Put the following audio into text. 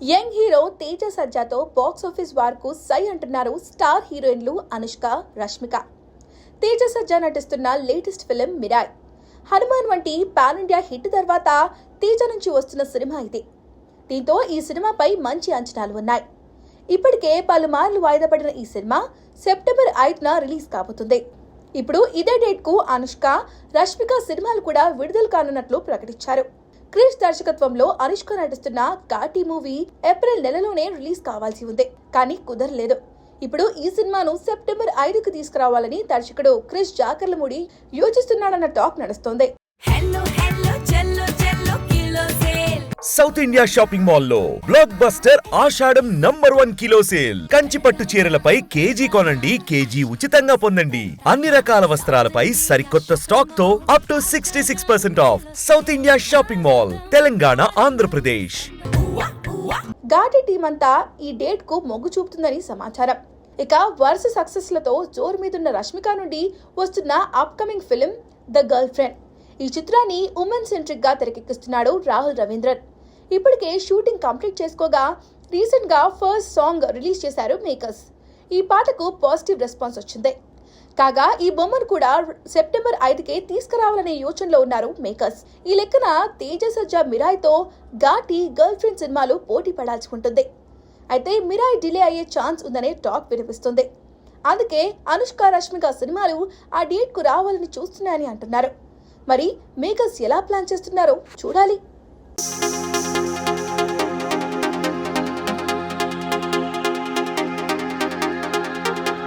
Young hero Teja సజ్జాతో box office వార్కు సై అంటున్నారు స్టార్ హీరోయిన్లు అనుష్క, రష్మిక. తేజ సజ్జా నటిస్తున్న లేటెస్ట్ ఫిలిం మిరాయ్. హనుమాన్ వంటి పాన్ ఇండియా హిట్ తర్వాత తేజ నుంచి వస్తున్న సినిమా ఇది. దీంతో ఈ సినిమాపై మంచి అంచనాలు ఉన్నాయి. ఇప్పటికే పలుమార్లు వాయిదా పడిన ఈ సినిమా సెప్టెంబర్ 5న రిలీజ్ కాబోతుంది. ఇప్పుడు ఇదే డేట్కు అనుష్క, రష్మిక సినిమాలు కూడా విడుదల కానున్నట్లు ప్రకటించారు. క్రిష్ దర్శకత్వంలో అనుష్క నటిస్తున్న ఘాటి మూవీ ఏప్రిల్ నెలలోనే రిలీజ్ కావాల్సి ఉంది, కానీ కుదరలేదు. ఇప్పుడు ఈ సినిమాను సెప్టెంబర్ 5కు తీసుకురావాలని దర్శకుడు క్రిష్ జాకర్లమూడి యోచిస్తున్నాడన్న టాక్ నడుస్తోంది. సౌత్ ఇండియా షాపింగ్ మాల్ లో బ్లాక్ బస్టర్ ఆషాఢం #1 కిలో సేల్. కంచి పట్టు చీరలపై కేజీ కొనండి, కేజీ ఉచితంగా పొందండి. అన్ని రకాల వస్త్రాలపై సరికొత్త స్టాక్ తో up to 66% off. South India shopping mall, Telangana, Andhra Pradesh. Ghaati team అంతా ఈ డేట్ కు మొగ్గు చూపుతుందని సమాచారం. ఇక వరుస సక్సెస్ లతో జోరు మీదున్న రష్మిక నుండి వస్తున్న upcoming film the girl friend. ఈ చిత్రాన్ని ఉమెన్ సెంట్రిక్ గా తెరకెక్కిస్తున్నాడు రాహుల్ రవీంద్రన్. ఇప్పటికే షూటింగ్ కంప్లీట్ చేసుకోగా రీసెంట్ గా ఫస్ట్ సాంగ్ రిలీజ్ చేశారు మేకర్స్. ఈ పాటకు పాజిటివ్ రెస్పాన్స్ వచ్చింది. కాగా ఈ బొమ్మను కూడా సెప్టెంబర్ 5కే తీసుకురావాలనే యోచనలో ఉన్నారు మేకర్స్. ఈ లెక్కన తేజ సజ్జా మిరాయ్తో ఘాటి, గర్ల్ ఫ్రెండ్ సినిమాలు పోటీ పడాల్సి ఉంటుంది. అయితే మిరాయ్ డిలే అయ్యే ఛాన్స్ ఉందనే టాక్ వినిపిస్తుంది. అందుకే అనుష్క, రష్మిక సినిమాలు ఆ డేట్ కు రావాలని చూస్తున్నాయని అంటున్నారు. మరి మేకర్స్ ఎలా ప్లాన్ చేస్తున్నారో చూడాలి.